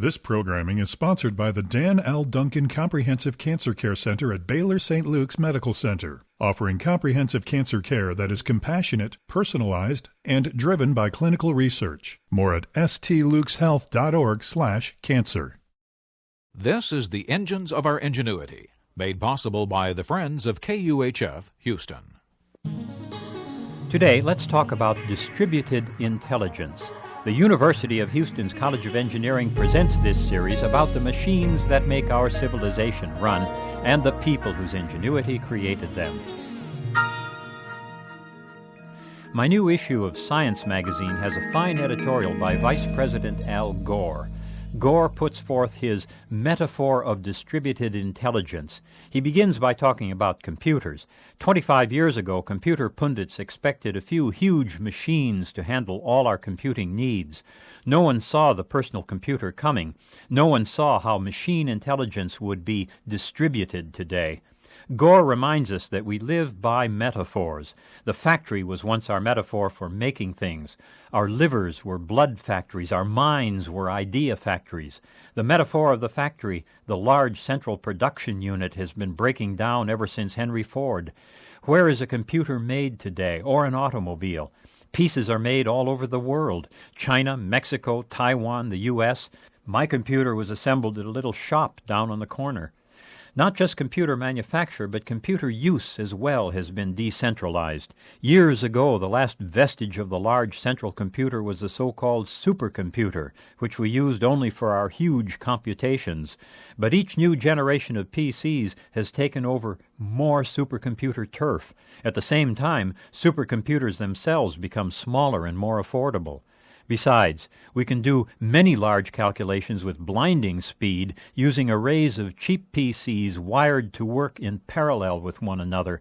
This programming is sponsored by the Dan L. Duncan Comprehensive Cancer Care Center at Baylor St. Luke's Medical Center, offering comprehensive cancer care that is compassionate, personalized, and driven by clinical research. More at stlukeshealth.org/cancer. This is the Engines of Our Ingenuity, made possible by the Friends of KUHF Houston. Today, let's talk about distributed intelligence. The University of Houston's College of Engineering presents this series about the machines that make our civilization run and the people whose ingenuity created them. My new issue of Science magazine has a fine editorial by Vice President Al Gore. Gore puts forth his metaphor of distributed intelligence. He begins by talking about computers. 25 years ago, computer pundits expected a few huge machines to handle all our computing needs. No one saw the personal computer coming. No one saw how machine intelligence would be distributed today. Gore reminds us that we live by metaphors. The factory was once our metaphor for making things. Our livers were blood factories. Our minds were idea factories. The metaphor of the factory, the large central production unit, has been breaking down ever since Henry Ford. Where is a computer made today, or an automobile? Pieces are made all over the world. China, Mexico, Taiwan, the U.S. My computer was assembled at a little shop down on the corner. Not just computer manufacture, but computer use as well has been decentralized. Years ago, the last vestige of the large central computer was the so-called supercomputer, which we used only for our huge computations. But each new generation of PCs has taken over more supercomputer turf. At the same time, supercomputers themselves become smaller and more affordable. Besides, we can do many large calculations with blinding speed using arrays of cheap PCs wired to work in parallel with one another.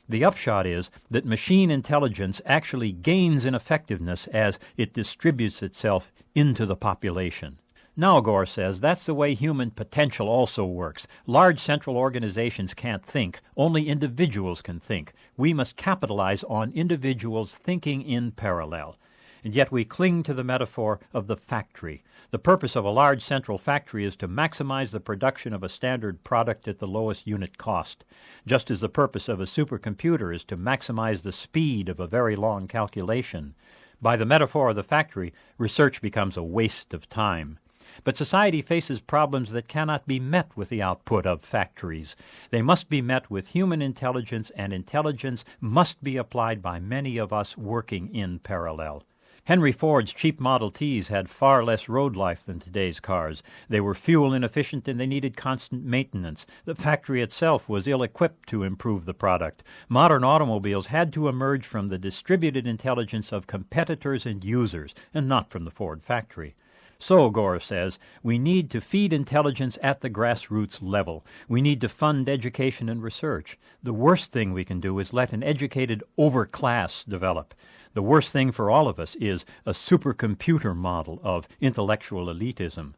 The upshot is that machine intelligence actually gains in effectiveness as it distributes itself into the population. Now, Gore says, that's the way human potential also works. Large central organizations can't think. Only individuals can think. We must capitalize on individuals thinking in parallel. And yet we cling to the metaphor of the factory. The purpose of a large central factory is to maximize the production of a standard product at the lowest unit cost, just as the purpose of a supercomputer is to maximize the speed of a very long calculation. By the metaphor of the factory, research becomes a waste of time. But society faces problems that cannot be met with the output of factories. They must be met with human intelligence, and intelligence must be applied by many of us working in parallel. Henry Ford's cheap Model Ts had far less road life than today's cars. They were fuel inefficient and they needed constant maintenance. The factory itself was ill-equipped to improve the product. Modern automobiles had to emerge from the distributed intelligence of competitors and users, and not from the Ford factory. So, Gore says, we need to feed intelligence at the grassroots level. We need to fund education and research. The worst thing we can do is let an educated overclass develop. The worst thing for all of us is a supercomputer model of intellectual elitism.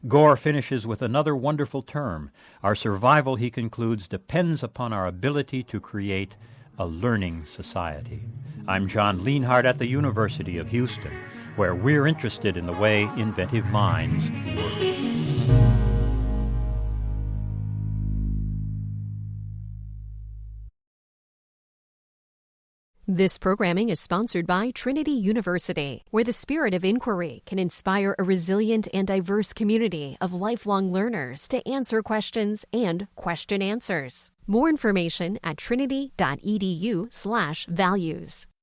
Gore finishes with another wonderful term. Our survival, he concludes, depends upon our ability to create a learning society. I'm John Lienhardt at the University of Houston, where we're interested in the way inventive minds work. This programming is sponsored by Trinity University, where the spirit of inquiry can inspire a resilient and diverse community of lifelong learners to answer questions and question answers. More information at trinity.edu/values.